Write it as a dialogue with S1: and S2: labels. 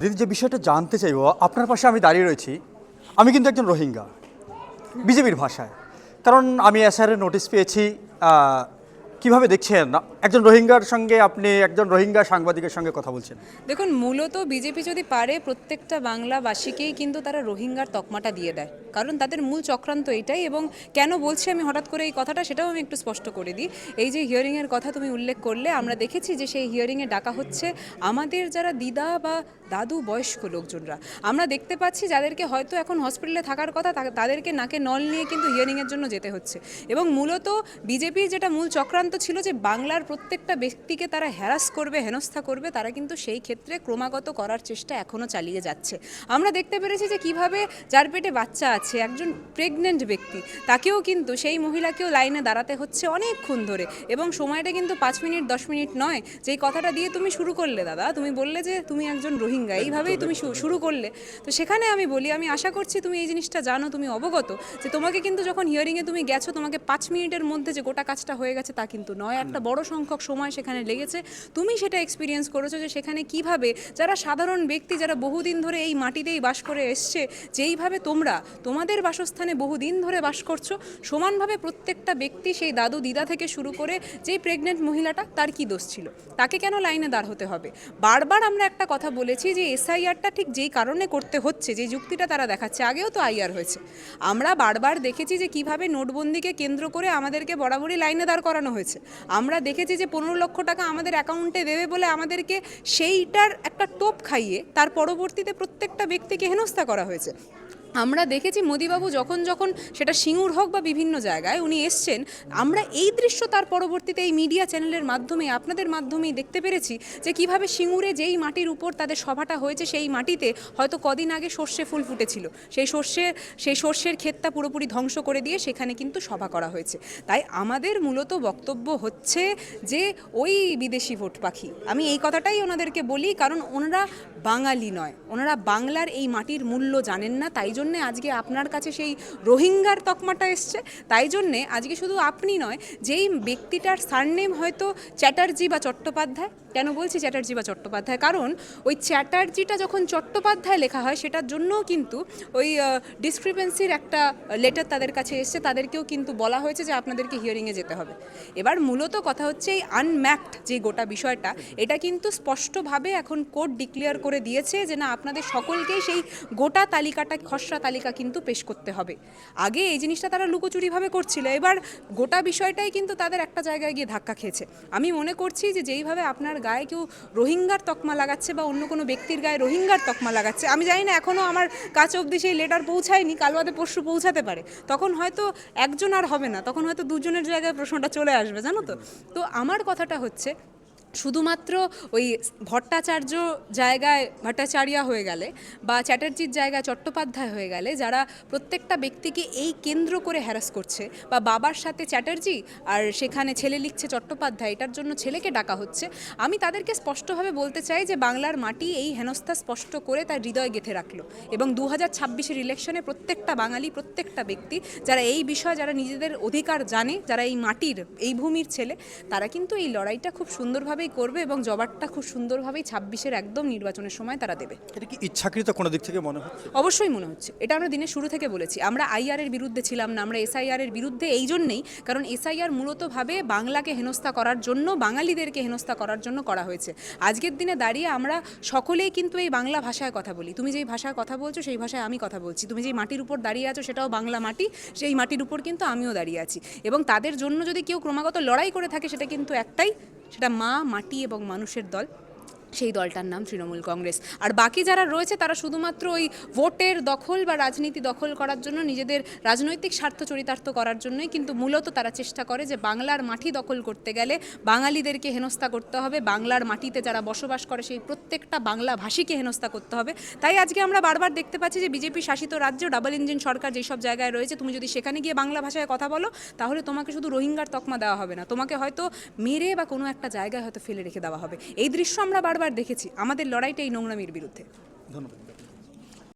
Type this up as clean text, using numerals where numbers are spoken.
S1: দিদি, যে বিষয়টা জানতে চাইবো, আপনার পাশে আমি দাঁড়িয়ে রয়েছি, আমি কিন্তু একজন রোহিঙ্গা বিজেপির ভাষায়। কারণ আমি এসআরের নোটিশ পেয়েছি। কিভাবে দেখছেন একজন রোহিঙ্গার সঙ্গে, আপনি একজন রোহিঙ্গা সাংবাদিকের সঙ্গে কথা বলছেন?
S2: দেখুন, মূলত বিজেপি যদি পারে প্রত্যেকটা বাংলাবাসীকেই কিন্তু তারা রোহিঙ্গার তকমাটা দিয়ে দেয়, কারণ তাদের মূল চক্রান্ত এটাই। এবং কেন বলছি আমি হঠাৎ করে এই কথাটা, সেটাও আমি একটু স্পষ্ট করে দিই। এই যে হিয়ারিংয়ের কথা তুমি উল্লেখ করলে, আমরা দেখেছি যে সেই হিয়ারিংয়ে ডাকা হচ্ছে আমাদের যারা দিদা বা দাদু বয়স্ক লোকজনরা। আমরা দেখতে পাচ্ছি যাদেরকে হয়তো এখন হসপিটালে থাকার কথা, তাদেরকে নাকে নল নিয়ে কিন্তু হিয়ারিংয়ের জন্য যেতে হচ্ছে। এবং মূলত বিজেপির যেটা মূল চক্রান্ত ছিল যে বাংলার প্রত্যেকটা ব্যক্তিকে তারা হ্যারাস করবে, হেনস্থা করবে, তারা কিন্তু সেই ক্ষেত্রে ক্রমাগত করার চেষ্টা এখনও চালিয়ে যাচ্ছে। আমরা দেখতে পেরেছি যে কিভাবে যার পেটে বাচ্চা আছে, একজন প্রেগনেন্ট ব্যক্তি, তাকেও কিন্তু, সেই মহিলাকেও লাইনে দাঁড়াতে হচ্ছে অনেকক্ষণ ধরে। এবং সময়টা কিন্তু 5 মিনিট 10 মিনিট নয়। যেই কথাটা দিয়ে তুমি শুরু করলে দাদা, তুমি বললে যে তুমি একজন রোহিঙ্গা, এইভাবেই তুমি শুরু করলে। তো সেখানে আমি বলি, আমি আশা করছি তুমি এই জিনিসটা জানো, তুমি অবগত যে তোমাকে কিন্তু যখন হিয়ারিংয়ে তুমি গেছো, তোমাকে 5 মিনিটের মধ্যে যে গোটা কাজটা হয়ে গেছে তা কিন্তু নয়। একটা বড় সংখ্যক সময় সেখানে লেগেছে। তুমি সেটা এক্সপিরিয়েন্স করেছো যে সেখানে কিভাবে যারা সাধারণ ব্যক্তি, যারা বহুদিন ধরে এই মাটিতেই বাস করে এসছে, যেইভাবে তোমরা তোমাদের বাসস্থানে বহুদিন ধরে বাস করছো, সমানভাবে প্রত্যেকটা ব্যক্তি, সেই দাদু দিদা থেকে শুরু করে যেই প্রেগনেন্ট মহিলাটা, তার কি দোষ ছিল, তাকে কেন লাইনে দাঁড় হতে হবে? বারবার আমরা একটা কথা বলেছি যে এসআইআরটা ঠিক যেই কারণে করতে হচ্ছে, যে যুক্তিটা তারা দেখাচ্ছে, আগেও তো আইআর হয়েছে। আমরা বারবার দেখেছি যে কিভাবে নোটবন্দিকে কেন্দ্র করে আমাদেরকে বরাবরই লাইনে দাঁড় করানো হয়েছে। আমরা দেখেছি যে 15 লক্ষ টাকা আমাদের অ্যাকাউন্টে দেবে বলে আমাদেরকে সেইটার একটা টোপ খাইয়ে তার পরবর্তীতে প্রত্যেকটা ব্যক্তিকে হেনস্থা করা হয়েছে। আমরা দেখেছি মোদিবাবু যখন যখন সেটা সিঙ্গুর হোক বা বিভিন্ন জায়গায় উনি এসছেন, আমরা এই দৃশ্য তার পরবর্তীতে এই মিডিয়া চ্যানেলের মাধ্যমে, আপনাদের মাধ্যমেই দেখতে পেরেছি যে কিভাবে সিঙ্গুরে যেই মাটির উপর তাদের সভাটা হয়েছে, সেই মাটিতে হয়তো কদিন আগে সর্ষে ফুল ফুটেছিল, সেই সর্ষের ক্ষেতটা পুরোপুরি ধ্বংস করে দিয়ে সেখানে কিন্তু সভা করা হয়েছে। তাই আমাদের মূলত বক্তব্য হচ্ছে যে ওই বিদেশি ভোট পাখি, আমি এই কথাটাই ওনাদেরকে বলি, কারণ ওনারা বাঙালি নয়, ওনারা বাংলার এই মাটির মূল্য জানেন না। তাই জন্যে আজকে আপনার কাছে সেই রোহিঙ্গার তকমাটা এসছে। তাই জন্যে আজকে শুধু আপনি নয়, যেই ব্যক্তিটার সারনেম হয়তো চ্যাটার্জি বা চট্টোপাধ্যায়, কেন বলছি চ্যাটার্জি বা চট্টোপাধ্যায়, কারণ ওই চ্যাটার্জিটা যখন চট্টোপাধ্যায় লেখা হয়, সেটার জন্যও কিন্তু ওই ডিসক্রিপেন্সির একটা লেটার তাদের কাছে এসছে, তাদেরকেও কিন্তু বলা হয়েছে যে আপনাদেরকে হিয়ারিংয়ে যেতে হবে। এবার মূলত কথা হচ্ছে এই আনম্যাপড যে গোটা বিষয়টা, এটা কিন্তু স্পষ্টভাবে এখন কোর্ট ডিক্লেয়ার করে দিয়েছে যে না, আপনাদের সকলকেই সেই গোটা তালিকাটা, খসড়া তালিকা কিন্তু পেশ করতে হবে। আগে এই জিনিসটা তারা লুকোচুরিভাবে করছিল, এবার গোটা বিষয়টাই কিন্তু তাদের একটা জায়গায় গিয়ে ধাক্কা খেয়েছে। আমি মনে করছি যে যেইভাবে আপনার গায়ে কেউ রোহিঙ্গার তকমা লাগাচ্ছে বা অন্য কোনো ব্যক্তির গায়ে রোহিঙ্গার তকমা লাগাচ্ছে, আমি জানি না, এখনও আমার কাছে অবধি সেই লেটার পৌঁছায়নি, কাল বাদে পরশু পৌঁছাতে পারে, তখন হয়তো একজন আর হবে না, তখন হয়তো দুজনের জায়গায় প্রশ্নটা চলে আসবে, জানো তো। তো আমার কথাটা হচ্ছে, শুধুমাত্র ওই ভট্টাচার্য জায়গায় ভট্টাচার্যা হয়ে গেলে বা চ্যাটার্জির জায়গায় চট্টোপাধ্যায় হয়ে গেলে, যারা প্রত্যেকটা ব্যক্তিকে এই কেন্দ্র করে হ্যারাস করছে, বা বাবার সাথে চ্যাটার্জি আর সেখানে ছেলে লিখছে চট্টোপাধ্যায়, এটার জন্য ছেলেকে ডাকা হচ্ছে, আমি তাদেরকে স্পষ্টভাবে বলতে চাই যে বাংলার মাটি এই হেনস্থা স্পষ্ট করে তার হৃদয় গেঁথে রাখলো। এবং 2026-এর ইলেকশনে প্রত্যেকটা বাঙালি, প্রত্যেকটা ব্যক্তি যারা এই বিষয়ে, যারা নিজেদের অধিকার জানে, যারা এই মাটির, এই ভূমির ছেলে, তারা কিন্তু এই লড়াইটা খুব সুন্দরভাবে করবে এবং জবাবটা খুব সুন্দরভাবেই 26-এর একদম নির্বাচনের সময় তারা দেবে।
S1: এটা কি ইচ্ছাকৃত কোনো দিক থেকে মনে হচ্ছে?
S2: অবশ্যই মনে হচ্ছে। এটা আমরা দিনের শুরু থেকে বলেছি, আমরা আইআর এর বিরুদ্ধে ছিলাম না, আমরা এসআইআর এর বিরুদ্ধে এই জন্যেই, কারণ এসআইআর মূলতভাবে বাংলাকে হেনস্থা করার জন্য, বাঙালিদেরকে হেনস্থা করার জন্য করা হয়েছে। আজকের দিনে দাঁড়িয়ে আমরা সকলেই কিন্তু এই বাংলা ভাষায় কথা বলি। তুমি যেই ভাষায় কথা বলছো সেই ভাষায় আমি কথা বলছি। তুমি যেই মাটির উপর দাঁড়িয়ে আছো সেটাও বাংলা মাটি, সেই মাটির উপর কিন্তু আমিও দাঁড়িয়ে আছি। এবং তাদের জন্য যদি কেউ ক্রমাগত লড়াই করে থাকে, সেটা কিন্তু একটাই, সেটা মা, মাটি এবং মানুষের দল, সেই দলটার নাম তৃণমূল কংগ্রেস। আর বাকি যারা রয়েছে তারা শুধুমাত্র ওই ভোটের দখল বা রাজনীতি দখল করার জন্য, নিজেদের রাজনৈতিক স্বার্থ চরিতার্থ করার জন্যই কিন্তু মূলত তারা চেষ্টা করে যে বাংলার মাটি দখল করতে গেলে বাঙালিদেরকে হেনস্থা করতে হবে, বাংলার মাটিতে যারা বসবাস করে সেই প্রত্যেকটা বাংলা ভাষীকে হেনস্থা করতে হবে। তাই আজকে আমরা বারবার দেখতে পাচ্ছি যে বিজেপি শাসিত রাজ্য, ডাবল ইঞ্জিন সরকার যেসব জায়গায় রয়েছে, তুমি যদি সেখানে গিয়ে বাংলা ভাষায় কথা বলো, তাহলে তোমাকে শুধু রোহিঙ্গার তকমা দেওয়া হবে না, তোমাকে হয়তো মেরে বা কোনো একটা জায়গায় হয়তো ফেলে রেখে দেওয়া হবে। এই দৃশ্য আমরা বারবার দেখেছি। আমাদের লড়াইটা এই নোংরামির বিরুদ্ধে।
S1: ধন্যবাদ।